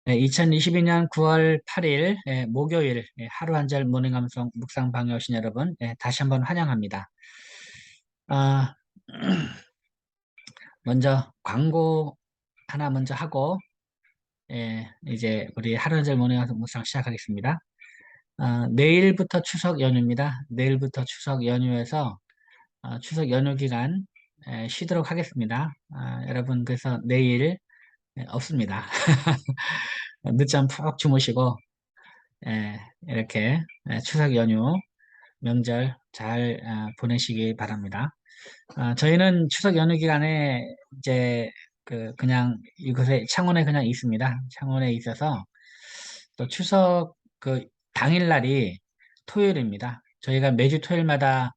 네, 2022년 9월 8일 목요일 하루 한 절 모닝 감성 묵상 방에 오신 여러분 다시 한번 환영합니다. 아, 먼저 광고 하나 먼저 하고 이제 우리 하루 한 절 모닝 감성 묵상 시작하겠습니다. 내일부터 추석 연휴입니다. 내일부터 추석 연휴에서 추석 연휴 기간 쉬도록 하겠습니다. 여러분 그래서 내일 없습니다. 늦잠 푹 주무시고 이렇게 추석 연휴 명절 잘 보내시기 바랍니다. 저희는 추석 연휴 기간에 이제 그냥 이곳에 창원에 그냥 있습니다. 창원에 있어서 또 추석 그 당일날이 토요일입니다. 저희가 매주 토요일마다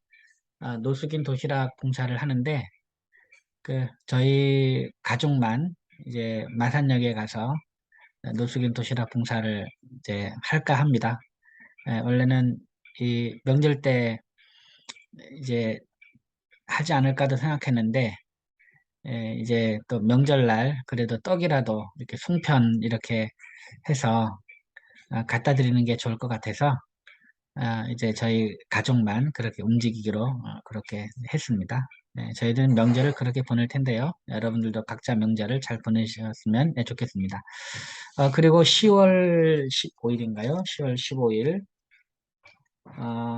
노숙인 도시락 봉사를 하는데 저희 가족만 이제 마산역에 가서 노숙인 도시락 봉사를 이제 할까 합니다. 원래는 이 명절 때 이제 하지 않을까도 생각했는데 이제 또 명절날 그래도 떡이라도 이렇게 송편 이렇게 해서 갖다 드리는 게 좋을 것 같아서 이제 저희 가족만 그렇게 움직이기로 그렇게 했습니다. 네, 저희들은 명절을 그렇게 보낼 텐데요. 여러분들도 각자 명절을 잘 보내셨으면 좋겠습니다. 그리고 10월 15일인가요? 10월 15일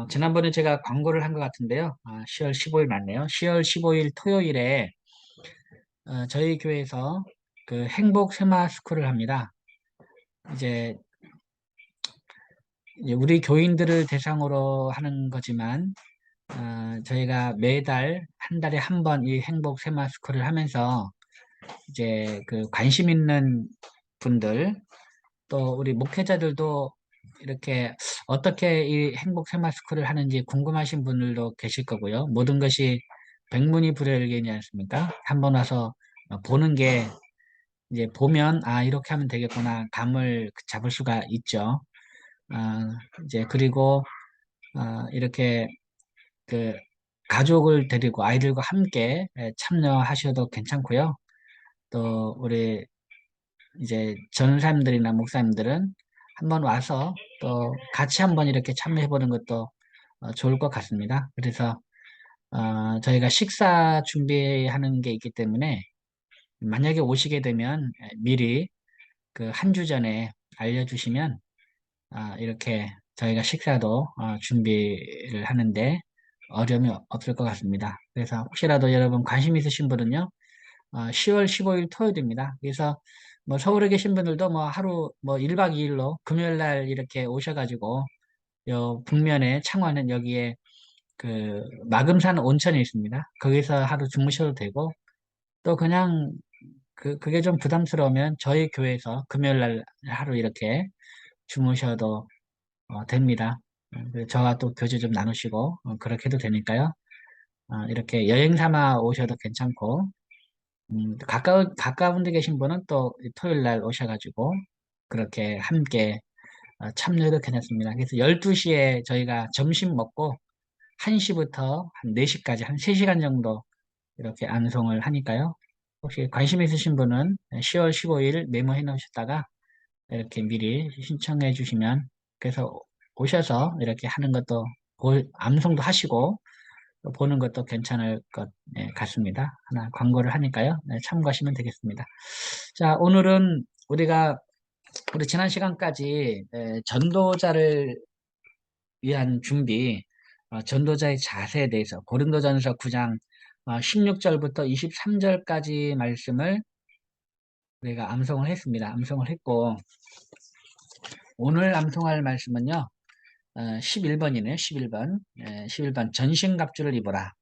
지난번에 제가 광고를 한 것 같은데요. 10월 15일 맞네요. 10월 15일 토요일에 저희 교회에서 그 행복 세마 스쿨을 합니다. 이제 우리 교인들을 대상으로 하는 거지만 저희가 매달 한 달에 한 번 이 행복 세마 스쿨을 하면서 이제 그 관심 있는 분들 또 우리 목회자들도 이렇게 어떻게 이 행복 세마 스쿨을 하는지 궁금하신 분들도 계실 거고요. 모든 것이 백문이 불여일견이지 않습니까? 한번 와서 보는 게 이제 보면 이렇게 하면 되겠구나 감을 잡을 수가 있죠. 이제 그리고 이렇게 그 가족을 데리고 아이들과 함께 참여하셔도 괜찮고요. 또 우리 이제 전사님들이나 목사님들은 한번 와서 또 같이 한번 이렇게 참여해 보는 것도 좋을 것 같습니다. 그래서 저희가 식사 준비하는 게 있기 때문에 만약에 오시게 되면 미리 그 한 주 전에 알려주시면 이렇게 저희가 식사도 준비를 하는데 어려움이 없을 것 같습니다. 그래서 혹시라도 여러분 관심 있으신 분은요, 10월 15일 토요일입니다. 그래서 뭐 서울에 계신 분들도 뭐 하루 뭐 1박 2일로 금요일 날 이렇게 오셔가지고 요 북면에 창원은 여기에 그 마금산 온천이 있습니다. 거기서 하루 주무셔도 되고 또 그냥 그게 좀 부담스러우면 저희 교회에서 금요일 날 하루 이렇게 주무셔도 됩니다. 저와 또 교제 좀 나누시고 그렇게 해도 되니까요. 이렇게 여행 삼아 오셔도 괜찮고 가까운 데 계신 분은 또 토요일 날 오셔가지고 그렇게 함께 참여해도 괜찮습니다. 그래서 12시에 저희가 점심 먹고 1시부터 한 4시까지 한 3시간 정도 이렇게 안송을 하니까요. 혹시 관심 있으신 분은 10월 15일 메모해 놓으셨다가 이렇게 미리 신청해 주시면 그래서 오셔서 이렇게 하는 것도 암송도 하시고 또 보는 것도 괜찮을 것 같습니다. 하나 광고를 하니까요. 네, 참고하시면 되겠습니다. 자, 오늘은 우리 지난 시간까지 전도자를 위한 준비, 전도자의 자세에 대해서 고린도전서 9장 16절부터 23절까지 말씀을 우리가 암송을 했습니다. 암송을 했고 오늘 암송할 말씀은요. 11번이네요. 11번. 11번 전신갑주를 입어라.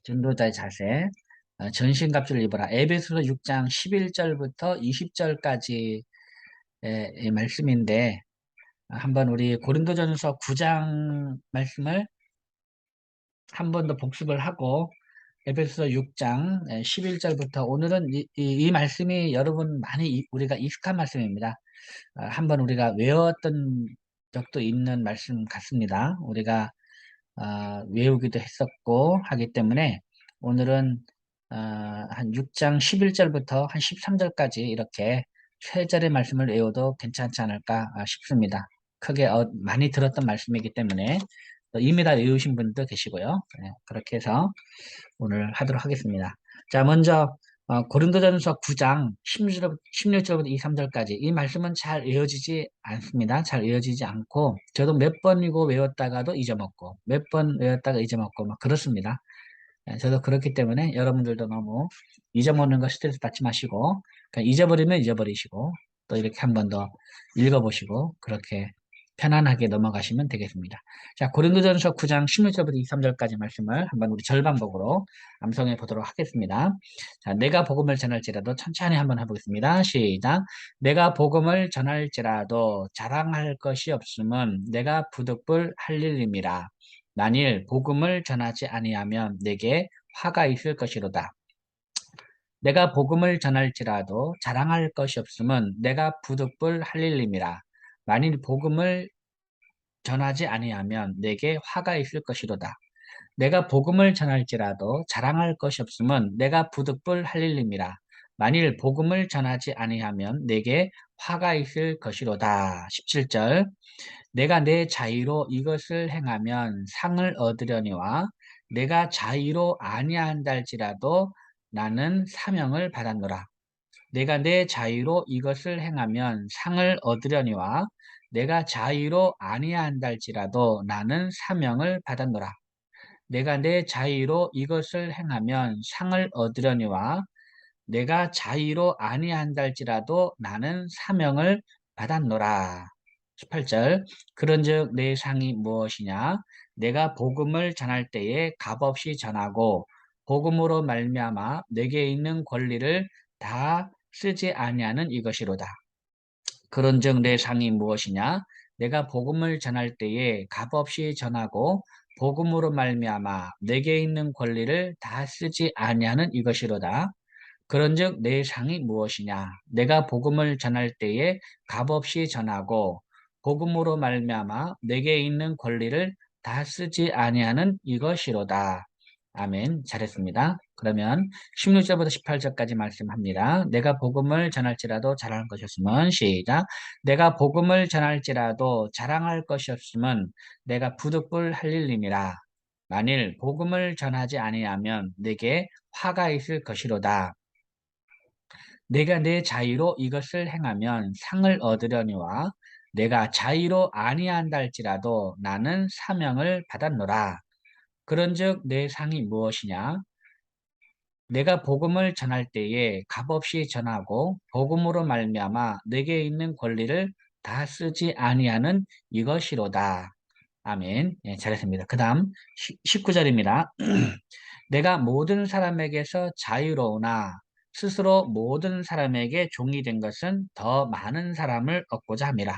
전도자의 자세. 전신갑주를 입어라. 에베소서 6장 11절부터 20절까지 의 말씀인데 한번 우리 고린도전서 9장 말씀을 한 번 더 복습을 하고 에베소서 6장 11절부터 오늘은 이 말씀이 여러분 많이 우리가 익숙한 말씀입니다. 한번 우리가 외웠던 적도 있는 말씀 같습니다. 우리가 외우기도 했었고 하기 때문에 오늘은 한 6장 11절부터 한 13절까지 이렇게 세 절의 말씀을 외워도 괜찮지 않을까 싶습니다. 크게 많이 들었던 말씀이기 때문에 이미 다 외우신 분도 계시고요. 네, 그렇게 해서 오늘 하도록 하겠습니다. 자, 먼저 고린도전서 9장 16절부터 23절까지 이 말씀은 잘 외워지지 않습니다. 잘 외워지지 않고 저도 몇 번이고 외웠다가도 잊어먹고 몇 번 외웠다가 잊어먹고 막 그렇습니다. 저도 그렇기 때문에 여러분들도 너무 잊어먹는 거 스트레스 받지 마시고 그냥 잊어버리면 잊어버리시고 또 이렇게 한 번 더 읽어보시고 그렇게 편안하게 넘어가시면 되겠습니다. 자, 고린도전서 9장 16절부터 23절까지 말씀을 한번 우리 절반복으로 암송해 보도록 하겠습니다. 자, 내가 복음을 전할지라도 천천히 한번 해보겠습니다. 시작. 내가 복음을 전할지라도 자랑할 것이 없음은 내가 부득불 할 일임이라. 만일 복음을 전하지 아니하면 내게 화가 있을 것이로다. 내가 복음을 전할지라도 자랑할 것이 없음은 내가 부득불 할 일임이라. 만일 복음을 전하지 아니하면 내게 화가 있을 것이로다. 내가 복음을 전할지라도 자랑할 것이 없음은 내가 부득불 할 일임이라. 만일 복음을 전하지 아니하면 내게 화가 있을 것이로다. 17절. 내가 내 자의로 이것을 행하면 상을 얻으려니와 내가 자의로 아니한다 할지라도 나는 사명을 받았노라. 내가 내 자의로 이것을 행하면 상을 얻으려니와 내가 자의로 아니한다 할지라도 나는 사명을 받았노라. 내가 내 자의로 이것을 행하면 상을 얻으려니와 내가 자의로 아니한다 할지라도 나는 사명을 받았노라. 18절. 그런즉 내 상이 무엇이냐? 내가 복음을 전할 때에 값없이 전하고 복음으로 말미암아 내게 있는 권리를 다 쓰지 아니하는 이것이로다. 그런즉 내 상이 무엇이냐? 내가 복음을 전할 때에 값없이 전하고 복음으로 말미암아 내게 있는 권리를 다 쓰지 아니하는 이것이로다. 그런즉 내 상이 무엇이냐? 내가 복음을 전할 때에 값없이 전하고 복음으로 말미암아 내게 있는 권리를 다 쓰지 아니하는 이것이로다. 아멘. 잘했습니다. 그러면 16절부터 18절까지 말씀합니다. 내가 복음을 전할지라도 자랑할 것이 없으면 시작. 내가 복음을 전할지라도 자랑할 것이 없으면 내가 부득불 할 일임이라. 만일 복음을 전하지 아니하면 내게 화가 있을 것이로다. 내가 내 자의로 이것을 행하면 상을 얻으려니와 내가 자의로 아니한다 할지라도 나는 사명을 받았노라. 그런즉 내 상이 무엇이냐? 내가 복음을 전할 때에 값없이 전하고 복음으로 말미암아 내게 있는 권리를 다 쓰지 아니하는 이것이로다. 아멘. 예, 잘했습니다. 그 다음 19절입니다. 내가 모든 사람에게서 자유로우나 스스로 모든 사람에게 종이 된 것은 더 많은 사람을 얻고자 함이라.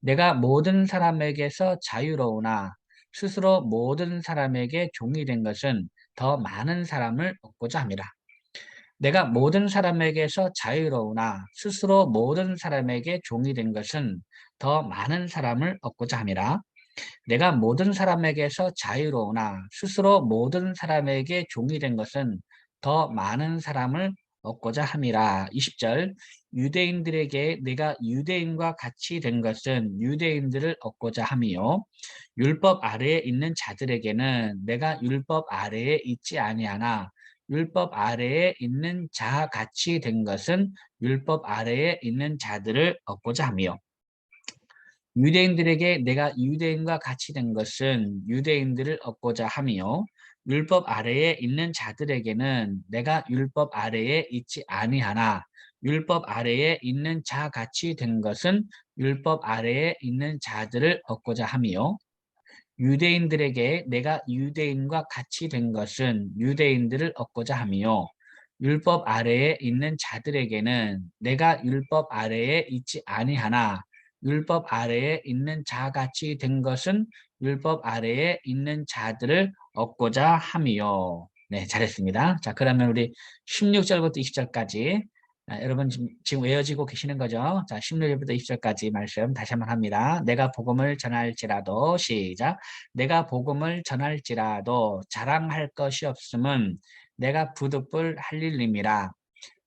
내가 모든 사람에게서 자유로우나 스스로 모든 사람에게 종이 된 것은 더 많은 사람을 얻고자 함이라. 내가 모든 사람에게서 자유로우나 스스로 모든 사람에게 종이 된 것은 더 많은 사람을 얻고자 함이라. 내가 모든 사람에게서 자유로우나 스스로 모든 사람에게 종이 된 것은 더 많은 사람을 얻고자 함이라. 20절. 유대인들에게 내가 유대인과 같이 된 것은 유대인들을 얻고자 함이요 율법 아래에 있는 자들에게는 내가 율법 아래에 있지 아니하나 율법 아래에 있는 자 같이 된 것은 율법 아래에 있는 자들을 얻고자 함이요 유대인들에게 내가 유대인과 같이 된 것은 유대인들을 얻고자 함이요 율법 아래에 있는 자들에게는 내가 율법 아래에 있지 아니하나 율법 아래에 있는 자 같이 된 것은 율법 아래에 있는 자들을 얻고자 함이요 유대인들에게 내가 유대인과 같이 된 것은 유대인들을 얻고자 함이요 율법 아래에 있는 자들에게는 내가 율법 아래에 있지 아니하나 율법 아래에 있는 자같이 된 것은 율법 아래에 있는 자들을 얻고자 함이요. 네, 잘했습니다. 자, 그러면 우리 16절부터 20절까지 여러분 지금 외워지고 계시는 거죠? 자, 16절부터 20절까지 말씀 다시 한번 합니다. 내가 복음을 전할지라도 시작. 내가 복음을 전할지라도 자랑할 것이 없음은 내가 부득불 할 일임이라.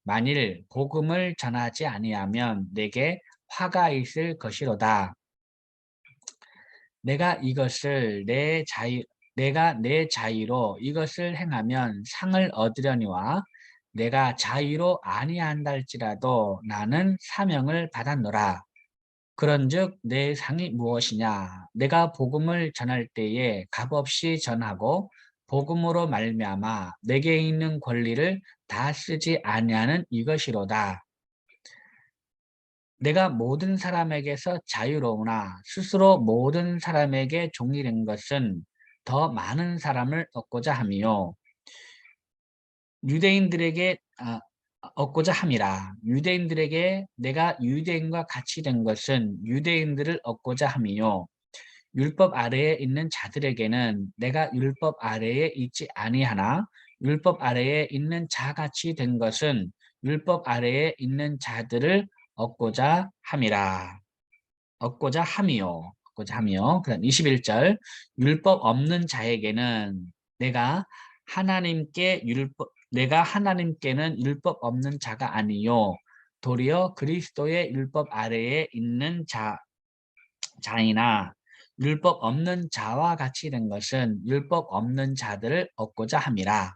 만일 복음을 전하지 아니하면 내게 화가 있을 것이로다. 내가 이것을 내가 내 자의로 이것을 행하면 상을 얻으려니와 내가 자의로 아니한다 할지라도 나는 사명을 받았노라. 그런즉 내 상이 무엇이냐? 내가 복음을 전할 때에 값없이 전하고 복음으로 말미암아 내게 있는 권리를 다 쓰지 아니하는 이것이로다. 내가 모든 사람에게서 자유로우나 스스로 모든 사람에게 종이 된 것은 더 많은 사람을 얻고자 함이요. 유대인들에게 얻고자 함이라. 유대인들에게 내가 유대인과 같이 된 것은 유대인들을 얻고자 함이요. 율법 아래에 있는 자들에게는 내가 율법 아래에 있지 아니하나 율법 아래에 있는 자같이 된 것은 율법 아래에 있는 자들을 얻고자 함이라. 얻고자 함이요. 얻고자 함이요. 그다음 21절. 율법 없는 자에게는 내가 하나님께는 율법 없는 자가 아니요 도리어 그리스도의 율법 아래에 있는 자이나 율법 없는 자와 같이 된 것은 율법 없는 자들을 얻고자 함이라.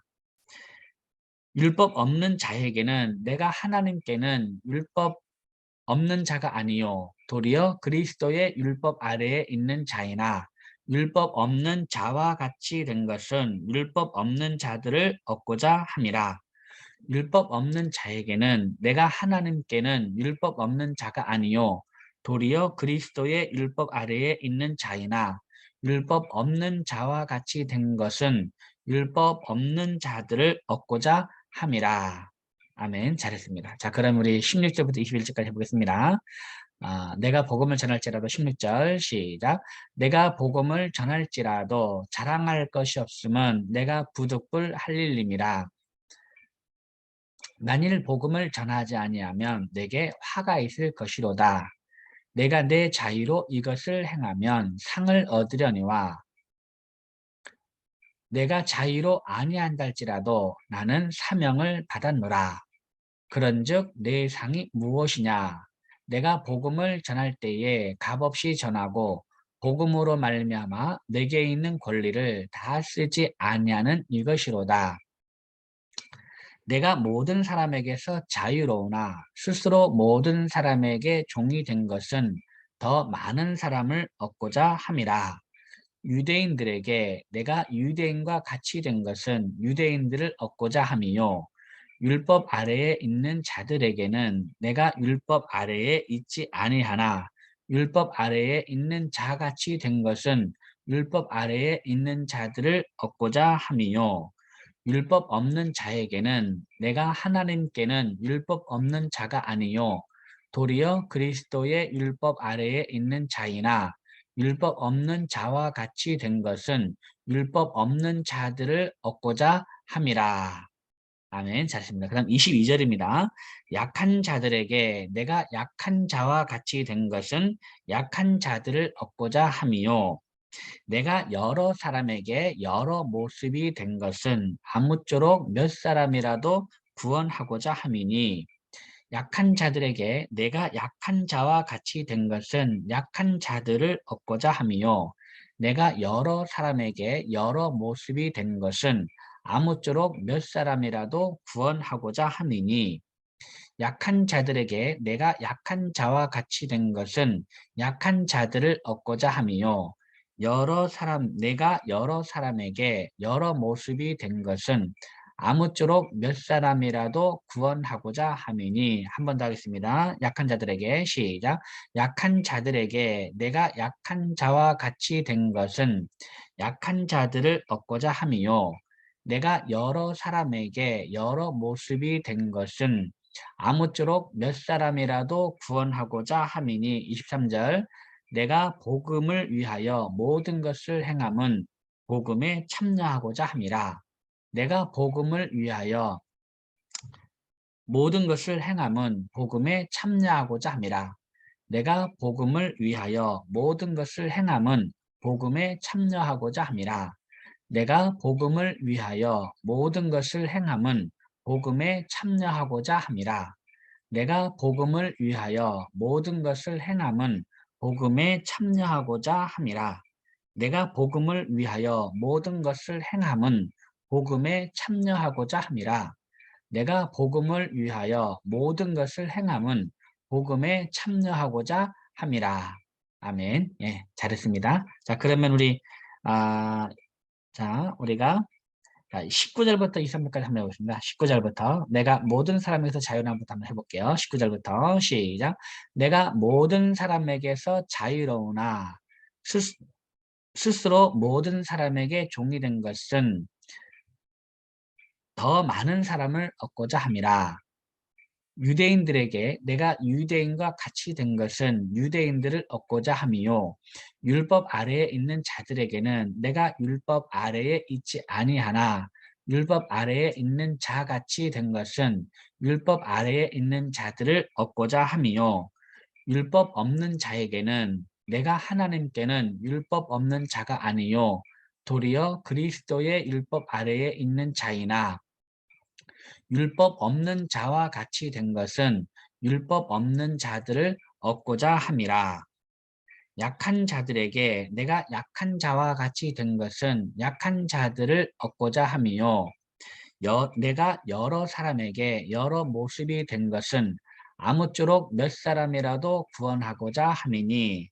율법 없는 자에게는 내가 하나님께는 율법 없는 자가 아니요 도리어 그리스도의 율법 아래에 있는 자이나 율법 없는 자와 같이 된 것은 율법 없는 자들을 얻고자 함이라. 율법 없는 자에게는 내가 하나님께는 율법 없는 자가 아니요 도리어 그리스도의 율법 아래에 있는 자이나 율법 없는 자와 같이 된 것은 율법 없는 자들을 얻고자 함이라. 아멘. 잘했습니다. 자, 그럼 우리 16절부터 21절까지 해보겠습니다. 내가 복음을 전할지라도 16절 시작. 내가 복음을 전할지라도 자랑할 것이 없음은 내가 부득불 할 일임이라. 만일 복음을 전하지 아니하면 내게 화가 있을 것이로다. 내가 내 자의로 이것을 행하면 상을 얻으려니와 내가 자의로 아니한다 할지라도 나는 사명을 받았노라. 그런즉 내 상이 무엇이냐? 내가 복음을 전할 때에 값없이 전하고 복음으로 말미암아 내게 있는 권리를 다 쓰지 아니하는 이것이로다. 내가 모든 사람에게서 자유로우나 스스로 모든 사람에게 종이 된 것은 더 많은 사람을 얻고자 함이라. 유대인들에게 내가 유대인과 같이 된 것은 유대인들을 얻고자 함이요. 율법 아래에 있는 자들에게는 내가 율법 아래에 있지 아니하나 율법 아래에 있는 자같이 된 것은 율법 아래에 있는 자들을 얻고자 함이요. 율법 없는 자에게는 내가 하나님께는 율법 없는 자가 아니요 도리어 그리스도의 율법 아래에 있는 자이나 율법 없는 자와 같이 된 것은 율법 없는 자들을 얻고자 함이라. 아멘. 잘했습니다. 그다음 22절입니다. 약한 자들에게 내가 약한 자와 같이 된 것은 약한 자들을 얻고자 함이요 내가 여러 사람에게 여러 모습이 된 것은 아무쪼록 몇 사람이라도 구원하고자 함이니 약한 자들에게 내가 약한 자와 같이 된 것은 약한 자들을 얻고자 함이요 내가 여러 사람에게 여러 모습이 된 것은 아무쪼록 몇 사람이라도 구원하고자 함이니 약한 자들에게 내가 약한 자와 같이 된 것은 약한 자들을 얻고자 함이요 내가 여러 사람에게 여러 모습이 된 것은 아무쪼록 몇 사람이라도 구원하고자 함이니 한 번 더 하겠습니다. 약한 자들에게 시작. 약한 자들에게 내가 약한 자와 같이 된 것은 약한 자들을 얻고자 함이요 내가 여러 사람에게 여러 모습이 된 것은 아무쪼록 몇 사람이라도 구원하고자 함이니 23절 내가 복음을 위하여 모든 것을 행함은 복음에 참여하고자 함이라. 내가 복음을 위하여 모든 것을 행함은 복음에 참여하고자 함이라. 내가 복음을 위하여 모든 것을 행함은 복음에 참여하고자 함이라. 내가 복음을 위하여 모든 것을 행함은 복음에 참여하고자 함이라. 내가 복음을 위하여 모든 것을 행함은 복음에 참여하고자 함이라. 내가 복음을 위하여 모든 것을 행함은 복음에 참여하고자 함이라. 내가 복음을 위하여 모든 것을 행함은 복음에 참여하고자 함이라. 아멘. 예, 잘했습니다. 자, 그러면 아, 우리가 19절부터 23절까지 한번 해보겠습니다. 19절부터 내가 모든 사람에게서 자유로움부터 한번 해볼게요. 19절부터 시작. 내가 모든 사람에게서 자유로우나 스스로 모든 사람에게 종이 된 것은 더 많은 사람을 얻고자 함이라. 유대인들에게 내가 유대인과 같이 된 것은 유대인들을 얻고자 함이요. 율법 아래에 있는 자들에게는 내가 율법 아래에 있지 아니하나 율법 아래에 있는 자같이 된 것은 율법 아래에 있는 자들을 얻고자 함이요. 율법 없는 자에게는 내가 하나님께는 율법 없는 자가 아니요. 도리어 그리스도의 율법 아래에 있는 자이나 율법 없는 자와 같이 된 것은 율법 없는 자들을 얻고자 함이라. 약한 자들에게 내가 약한 자와 같이 된 것은 약한 자들을 얻고자 함이요. 내가 여러 사람에게 여러 모습이 된 것은 아무쪼록 몇 사람이라도 구원하고자 함이니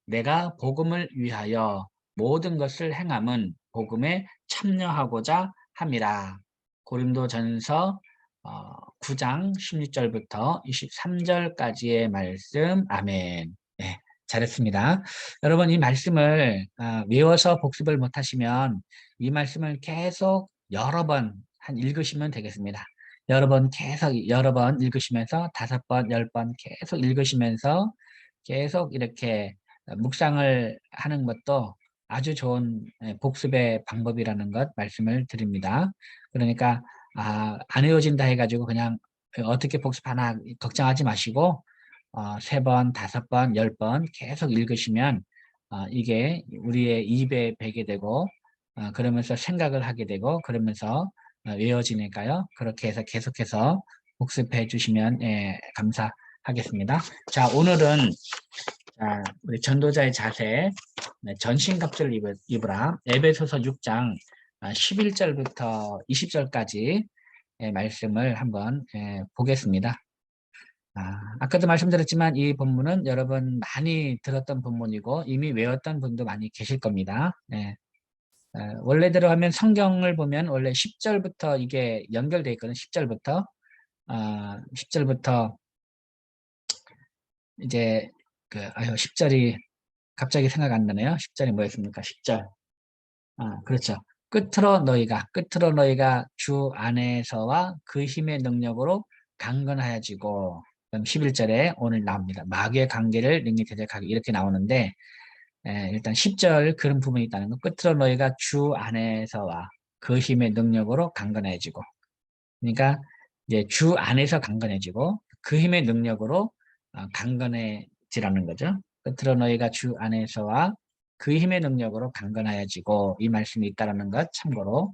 내가 복음을 위하여 모든 것을 행함은 복음에 참여하고자 함이라. 고린도전서 9장 16절부터 23절까지의 말씀. 아멘. 네, 잘했습니다. 여러분 이 말씀을 외워서 복습을 못하시면 이 말씀을 계속 여러 번 읽으시면 되겠습니다. 여러 번 읽으시면서 5번, 10번 계속 읽으시면서 계속 이렇게 묵상을 하는 것도 아주 좋은 복습의 방법이라는 것 말씀을 드립니다. 그러니까 안 외워진다 해가지고 그냥 어떻게 복습하나 걱정하지 마시고 3번, 5번, 10번 계속 읽으시면 이게 우리의 입에 배게 되고 그러면서 생각을 하게 되고 그러면서 외워지니까요. 그렇게 해서 계속해서 복습해 주시면 감사하겠습니다. 자, 오늘은 우리 전도자의 자세, 전신갑주를 입으라. 에베소서 6장 11절부터 20절까지 말씀을 한번 보겠습니다. 아까도 말씀드렸지만 이 본문은 여러분 많이 들었던 본문이고 이미 외웠던 분도 많이 계실 겁니다. 원래대로 하면 성경을 보면 원래 10절부터 이게 연결되어 있거든요. 10절부터 10절부터 이제 10절이 갑자기 생각 안 나네요. 10절이 뭐였습니까? 10절. 그렇죠. 끝으로 너희가 주 안에서와 그 힘의 능력으로 강건하여지고, 그럼 11절에 오늘 나옵니다. 마귀의 관계를 능히 대적하기 이렇게 나오는데 일단 10절 그런 부분이 있다는 거. 끝으로 너희가 주 안에서와 그 힘의 능력으로 강건해지고, 그러니까 이제 주 안에서 강건해지고 그 힘의 능력으로 강건해지라는 거죠. 끝으로 너희가 주 안에서와 그 힘의 능력으로 강건하여지고 이 말씀이 있다는 것 참고로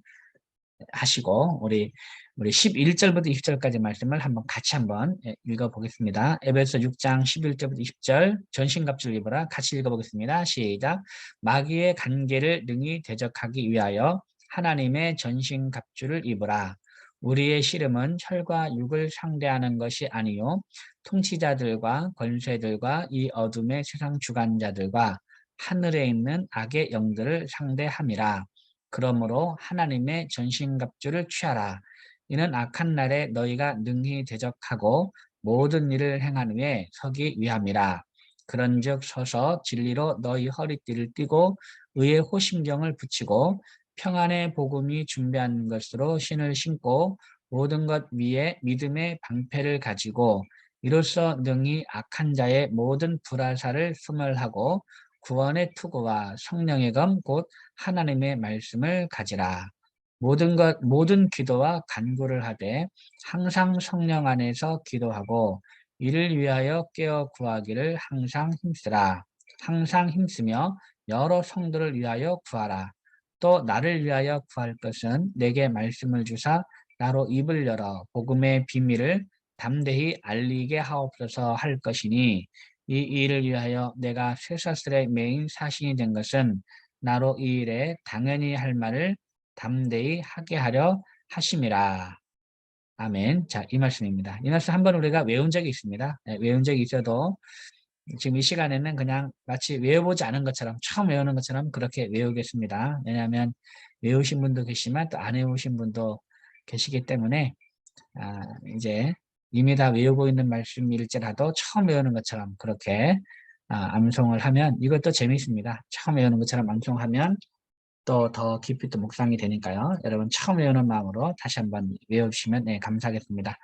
하시고 우리 11절부터 20절까지 말씀을 같이 한번 읽어보겠습니다. 에베소 6장 11절부터 20절 전신갑주를 입으라 같이 읽어보겠습니다. 시작. 마귀의 관계를 능히 대적하기 위하여 하나님의 전신갑주를 입으라. 우리의 씨름은 혈과 육을 상대하는 것이 아니요 통치자들과 권세들과 이 어둠의 세상 주관자들과 하늘에 있는 악의 영들을 상대함이라. 그러므로 하나님의 전신갑주를 취하라. 이는 악한 날에 너희가 능히 대적하고 모든 일을 행한 후에 서기 위함이라. 그런즉 서서 진리로 너희 허리띠를 띠고 의의 호심경을 붙이고 평안의 복음이 준비한 것으로 신을 신고 모든 것 위에 믿음의 방패를 가지고 이로써 능히 악한 자의 모든 불화살을 소멸하고 구원의 투구와 성령의 검 곧 하나님의 말씀을 가지라. 모든 기도와 간구를 하되 항상 성령 안에서 기도하고 이를 위하여 깨어 구하기를 항상 힘쓰라. 항상 힘쓰며 여러 성도를 위하여 구하라. 또 나를 위하여 구할 것은 내게 말씀을 주사 나로 입을 열어 복음의 비밀을 담대히 알리게 하옵소서 할 것이니 이 일을 위하여 내가 쇠사슬의 메인 사신이 된 것은 나로 이 일에 당연히 할 말을 담대히 하게 하려 하심이라. 아멘. 자, 이 말씀입니다. 이 말씀 한번 우리가 외운 적이 있습니다. 네, 외운 적이 있어도 지금 이 시간에는 그냥 마치 외워보지 않은 것처럼 처음 외우는 것처럼 그렇게 외우겠습니다. 왜냐하면 외우신 분도 계시지만 또 안 외우신 분도 계시기 때문에 이제 이미 다 외우고 있는 말씀일지라도 처음 외우는 것처럼 그렇게 암송을 하면 이것도 재미있습니다. 처음 외우는 것처럼 암송하면 또 더 깊이 또 묵상이 되니까요. 여러분 처음 외우는 마음으로 다시 한번 외우시면 네, 감사하겠습니다.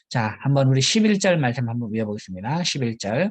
자, 한번 우리 11절 말씀 한번 외워보겠습니다. 11절.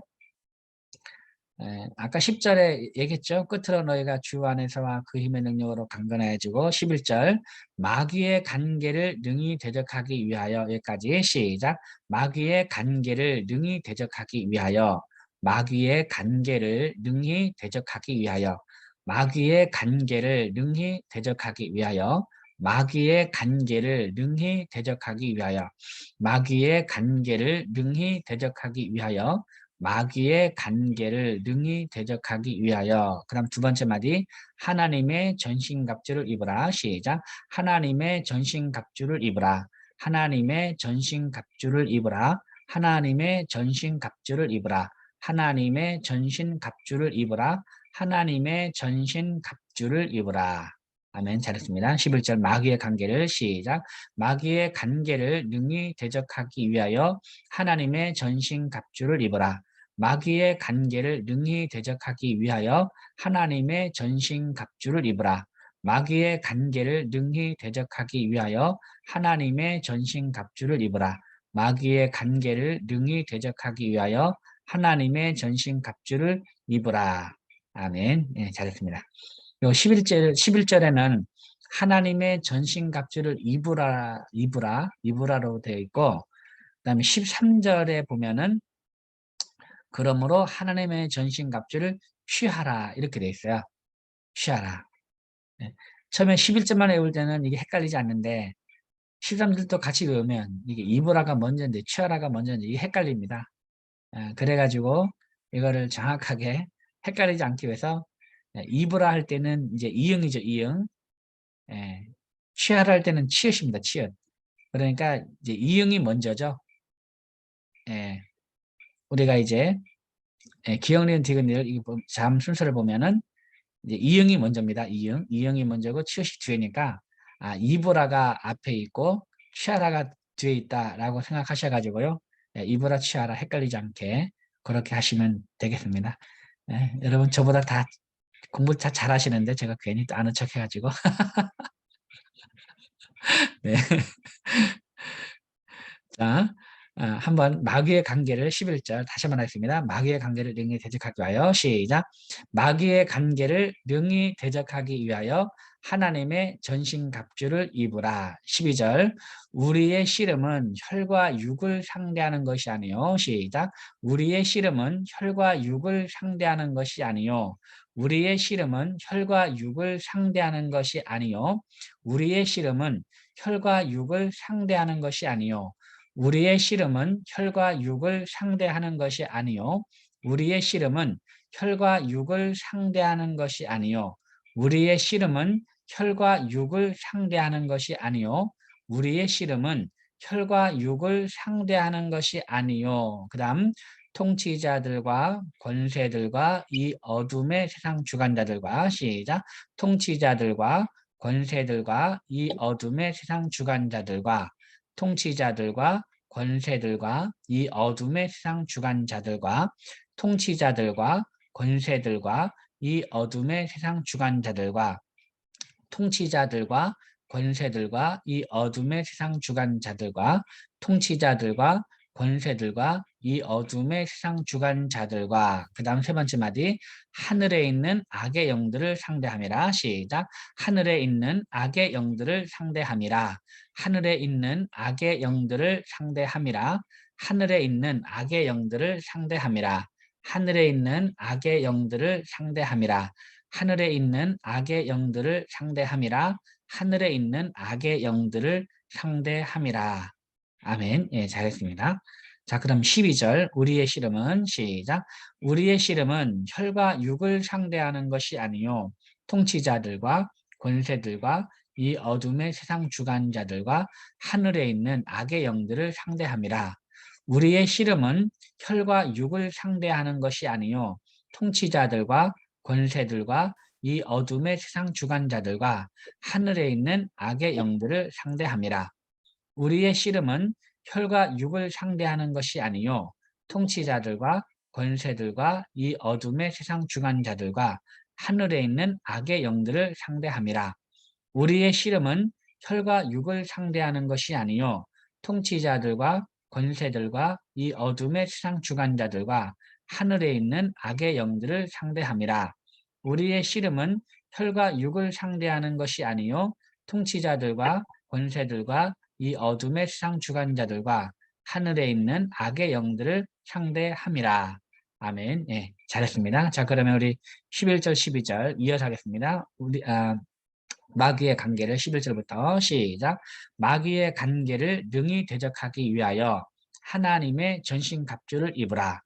아까 10절에 얘기했죠. 끝으로 너희가 주 안에서와 그 힘의 능력으로 강건해지고 11절 마귀의 간계를 능히 대적하기 위하여 여기까지 시작. 마귀의 간계를 능히 대적하기 위하여 마귀의 간계를 능히 대적하기 위하여 마귀의 간계를 능히 대적하기 위하여 마귀의 간계를 능히 대적하기 위하여 마귀의 간계를 능히 대적하기 위하여 마귀의 간계를 능히 대적하기 위하여. 그 다음 두 번째 마디 하나님의 전신갑주를 입으라. 시작. 하나님의 전신갑주를 입으라. 하나님의 전신갑주를 입으라. 하나님의 전신갑주를 입으라. 하나님의 전신갑주를 입으라. 하나님의 전신갑주를 입으라. 아멘. 잘했습니다. 11절 마귀의 관계를 시작. 마귀의 관계를 능히 대적하기 위하여 하나님의 전신갑주를 입으라. 마귀의 관계를 능히 대적하기 위하여 하나님의 전신갑주를 입으라. 마귀의 관계를 능히 대적하기 위하여 하나님의 전신갑주를 입으라. 마귀의 관계를 능히 대적하기 위하여 하나님의 전신갑주를 입으라. 아멘. 네, 잘했습니다. 요 11절에는 하나님의 전신갑주를 입으라로 되어 있고, 그 다음에 13절에 보면은 그러므로 하나님의 전신갑주를 취하라 이렇게 되어 있어요. 취하라. 네. 처음에 11절만 외울 때는 이게 헷갈리지 않는데 13절도 같이 외우면 이게 입으라가 먼저인데 취하라가 먼저인데 이게 헷갈립니다. 그래가지고 이거를 정확하게 헷갈리지 않기 위해서 입으라 할 때는 이제 이응이죠, 이응. 취하라 할 때는 치읓입니다, 치읓. 그러니까 이제 이응이 먼저죠. 우리가 이제 기억, 니은, 디귿, 리을 이 자음 순서를 보면은 이제 이응이 먼저입니다. 이응이 먼저고 치읓이 뒤에니까 이브라가 앞에 있고 취하라가 뒤에 있다라고 생각하셔가지고요. 이브라 취하라 헷갈리지 않게 그렇게 하시면 되겠습니다. 여러분 저보다 다 공부 다 잘하시는데 제가 괜히 또 아는 척 해가지고 네. 자, 한번 마귀의 관계를 11절 다시 한번 하겠습니다. 마귀의 관계를 능히 대적하기 위하여 시작. 마귀의 관계를 능히 대적하기 위하여 하나님의 전신갑주를 입으라. 12절 우리의 씨름은 혈과 육을 상대하는 것이 아니요. 시작. 우리의 씨름은 혈과 육을 상대하는 것이 아니요. 우리의 씨름은 혈과 육을 상대하는 것이 아니요. 우리의 씨름은 혈과 육을 상대하는 것이 아니요. 우리의 씨름은 혈과 육을 상대하는 것이 아니요. 우리의 씨름은 혈과 육을 상대하는 것이 아니요. 우리의 씨름은 혈과 육을 상대하는 것이 아니요. 우리의 씨름은 혈과 육을 상대하는 것이 아니요. 그 다음 통치자들과 권세들과 이 어둠의 세상 주관자들과 시작. 통치자들과 권세들과 이 어둠의 세상 주관자들과 통치자들과 권세들과 이 어둠의 세상 주관자들과 통치자들과 권세들과 이 어둠의 세상 주관자들과 통치자들과 권세들과 이 어둠의 세상 주관자들과 통치자들과 권세들과 이 어둠의 세상 주관자들과 그 다음 세 번째 마디 하늘에 있는 악의 영들을 상대함이라. 시작. 하늘에 있는 악의 영들을 상대함이라. 하늘에 있는 악의 영들을 상대함이라. 하늘에 있는 악의 영들을 상대함이라. 하늘에 있는 악의 영들을 상대함이라. 하늘에 있는 악의 영들을 상대함이라. 하늘에 있는 악의 영들을 상대함이라. 아멘. 예, 잘했습니다. 자, 그럼 12절. 우리의 씨름은 시작. 우리의 씨름은 혈과 육을 상대하는 것이 아니요 통치자들과 권세들과 이 어둠의 세상 주관자들과 하늘에 있는 악의 영들을 상대함이라. 우리의 씨름은 혈과 육을 상대하는 것이 아니요 통치자들과 권세들과 이 어둠의 세상 주관자들과 하늘에 있는 악의 영들을 상대함이라. 우리의 씨름은 혈과 육을 상대하는 것이 아니요 통치자들과 권세들과 이 어둠의 세상 주관자들과 하늘에 있는 악의 영들을 상대함이라. 우리의 씨름은 혈과 육을 상대하는 것이 아니요 통치자들과 권세들과 이 어둠의 세상 주관자들과 하늘에 있는 악의 영들을 상대함이라. 우리의 씨름은 혈과 육을 상대하는 것이 아니요 통치자들과 권세들과 이 어둠의 세상 주관자들과 하늘에 있는 악의 영들을 상대함이라. 아멘. 예, 잘했습니다. 자, 그러면 우리 11절, 12절 이어서 하겠습니다. 마귀의 관계를 11절부터 시작. 마귀의 관계를 능히 대적하기 위하여 하나님의 전신갑주를 입으라.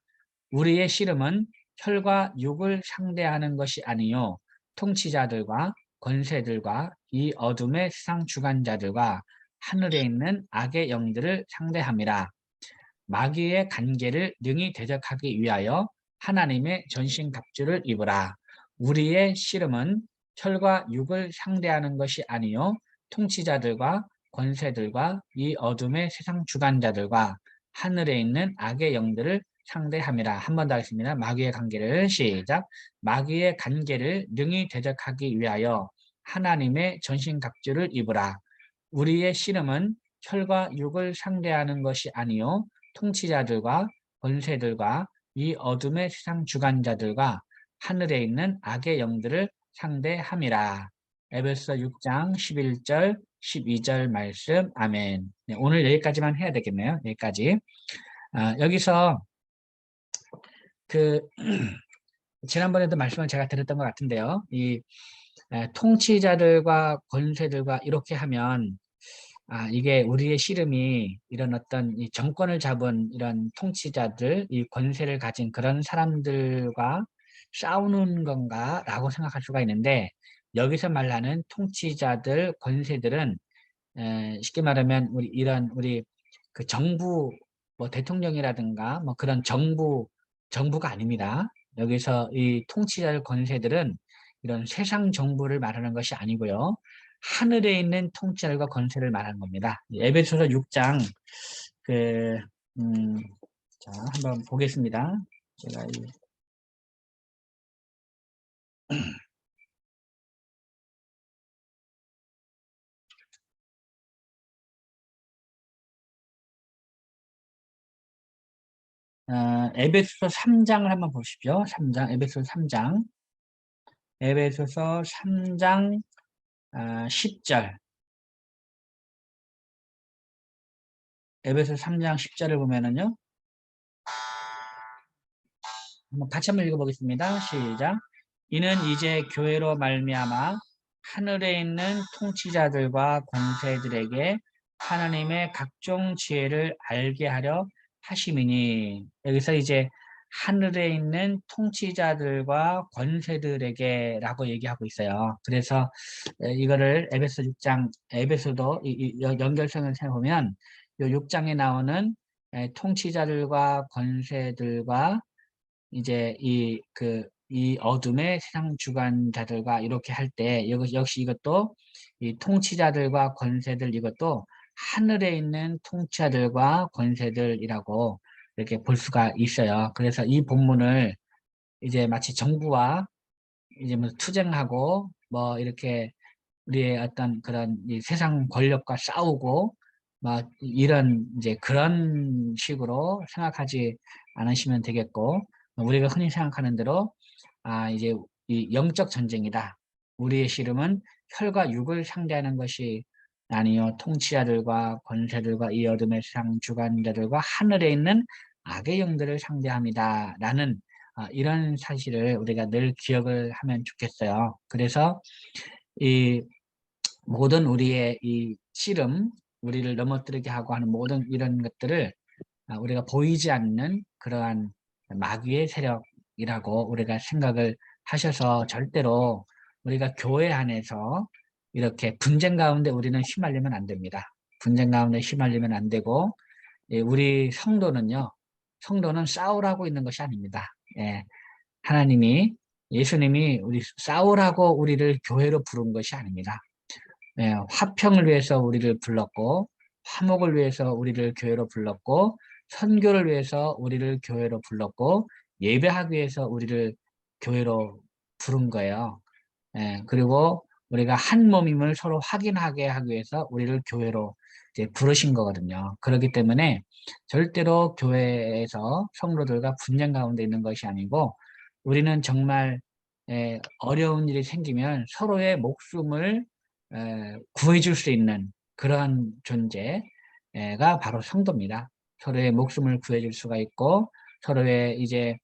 우리의 씨름은 혈과 육을 상대하는 것이 아니요 통치자들과 권세들과 이 어둠의 세상 주관자들과 하늘에 있는 악의 영들을 상대함이라. 마귀의 관계를 능히 대적하기 위하여 하나님의 전신갑주를 입으라. 우리의 씨름은 혈과 육을 상대하는 것이 아니요 통치자들과 권세들과 이 어둠의 세상 주관자들과 하늘에 있는 악의 영들을 상대함이라. 한 번 더 하겠습니다. 마귀의 관계를 시작. 마귀의 관계를 능히 대적하기 위하여 하나님의 전신갑주를 입으라. 우리의 씨름은 혈과 육을 상대하는 것이 아니요 통치자들과 권세들과 이 어둠의 세상 주관자들과 하늘에 있는 악의 영들을 상대함이라. 에베소 6장 11절 12절 말씀. 아멘. 네, 오늘 여기까지만 해야 되겠네요. 여기까지. 여기서 그 지난번에도 말씀을 제가 드렸던 것 같은데요. 이 통치자들과 권세들과 이렇게 하면 이게 우리의 씨름이 이런 어떤 이 정권을 잡은 이런 통치자들, 이 권세를 가진 그런 사람들과 싸우는 건가라고 생각할 수가 있는데 여기서 말하는 통치자들, 권세들은 쉽게 말하면 우리 그 정부 뭐 대통령이라든가 뭐 그런 정부가 아닙니다. 여기서 이 통치자들 권세들은 이런 세상 정부를 말하는 것이 아니고요. 하늘에 있는 통치자들과 권세를 말하는 겁니다. 에베소서 6장 그 자, 한번 보겠습니다. 제가 에베소서 3장을 한번 보십시오. 3장, 에베소서 3장. 에베소서 3장 10절. 에베소서 3장 10절을 보면은요. 한번 같이 한번 읽어보겠습니다. 시작. 이는 이제 교회로 말미암아 하늘에 있는 통치자들과 권세들에게 하나님의 각종 지혜를 알게 하려 하심이니. 여기서 이제 하늘에 있는 통치자들과 권세들에게 라고 얘기하고 있어요. 그래서 이거를 에베소 6장, 에베소도 연결성을 생각해보면 이 6장에 나오는 통치자들과 권세들과 이제 이 어둠의 세상 주관자들과 이렇게 할 때 역시 이것도 이 통치자들과 권세들 이것도 하늘에 있는 통치자들과 권세들이라고 이렇게 볼 수가 있어요. 그래서 이 본문을 이제 마치 정부와 이제 뭐 투쟁하고 뭐 이렇게 우리의 어떤 그런 이 세상 권력과 싸우고 막 이런 이제 그런 식으로 생각하지 않으시면 되겠고 우리가 흔히 생각하는 대로 이제 이 영적 전쟁이다. 우리의 씨름은 혈과 육을 상대하는 것이 아니요 통치자들과 권세들과 이 어둠의 세상 주관자들과 하늘에 있는 악의 영들을 상대합니다. 라는 이런 사실을 우리가 늘 기억을 하면 좋겠어요. 그래서 이 모든 우리의 이 씨름, 우리를 넘어뜨리게 하고 하는 모든 이런 것들을 우리가 보이지 않는 그러한 마귀의 세력이라고 우리가 생각을 하셔서 절대로 우리가 교회 안에서 이렇게 분쟁 가운데 우리는 휘말리면 안 됩니다. 분쟁 가운데 휘말리면 안 되고, 우리 성도는 싸우라고 있는 것이 아닙니다. 예, 예수님이 우리 싸우라고 우리를 교회로 부른 것이 아닙니다. 예, 화평을 위해서 우리를 불렀고, 화목을 위해서 우리를 교회로 불렀고, 선교를 위해서 우리를 교회로 불렀고, 예배하기 위해서 우리를 교회로 부른 거예요. 예, 그리고 우리가 한 몸임을 서로 확인하게 하기 위해서 우리를 교회로 이제 부르신 거거든요. 그렇기 때문에 절대로 교회에서 성도들과 분쟁 가운데 있는 것이 아니고, 우리는 정말 어려운 일이 생기면 서로의 목숨을 구해줄 수 있는 그러한 존재가 바로 성도입니다. 서로의 목숨을 구해줄 수가 있고, 서로의 이제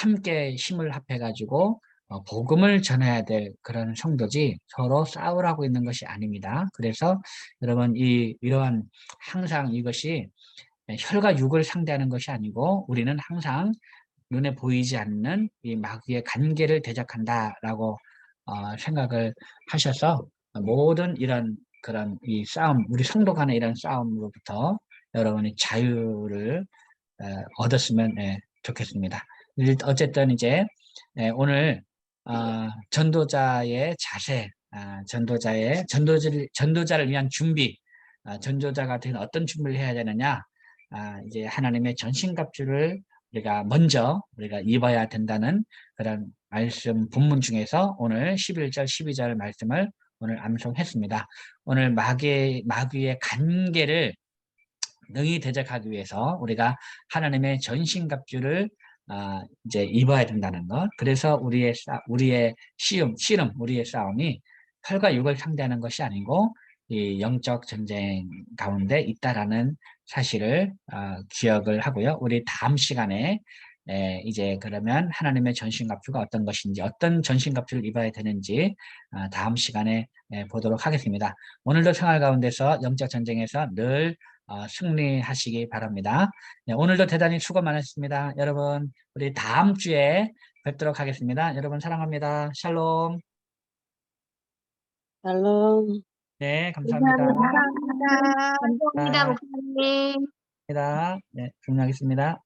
함께 힘을 합해가지고 복음을 전해야 될 그런 성도지 서로 싸우라고 있는 것이 아닙니다. 그래서 여러분 이러한 항상 이것이 혈과 육을 상대하는 것이 아니고, 우리는 항상 눈에 보이지 않는 이 마귀의 관계를 대적한다라고 생각을 하셔서 모든 이런 그런 이 싸움, 우리 성도 간의 이런 싸움으로부터 여러분이 자유를 얻었으면 좋겠습니다. 어쨌든 이제 오늘 전도자의 자세, 전도자를 위한 준비, 전도자가 되는 어떤 준비를 해야 되느냐, 이제 하나님의 전신갑주를 우리가 입어야 된다는 그런 말씀 본문 중에서 오늘 11절, 12절 말씀을 오늘 암송했습니다. 오늘 마귀의 관계를 능히 대적하기 위해서 우리가 하나님의 전신갑주를 이제 입어야 된다는 것. 그래서 우리의 우리의 싸움이 혈과 육을 상대하는 것이 아니고 이 영적 전쟁 가운데 있다라는 사실을 기억을 하고요. 우리 다음 시간에 이제 그러면 하나님의 전신갑주가 어떤 것인지, 어떤 전신갑주를 입어야 되는지 다음 시간에 보도록 하겠습니다. 오늘도 생활 가운데서 영적 전쟁에서 늘 승리하시기 바랍니다. 네, 오늘도 대단히 수고 많으셨습니다. 여러분, 우리 다음 주에 뵙도록 하겠습니다. 여러분 사랑합니다. 샬롬. 샬롬. 네, 감사합니다. 감사합니다. 감사합니다, 아, 목사님. 네, 감사하겠습니다.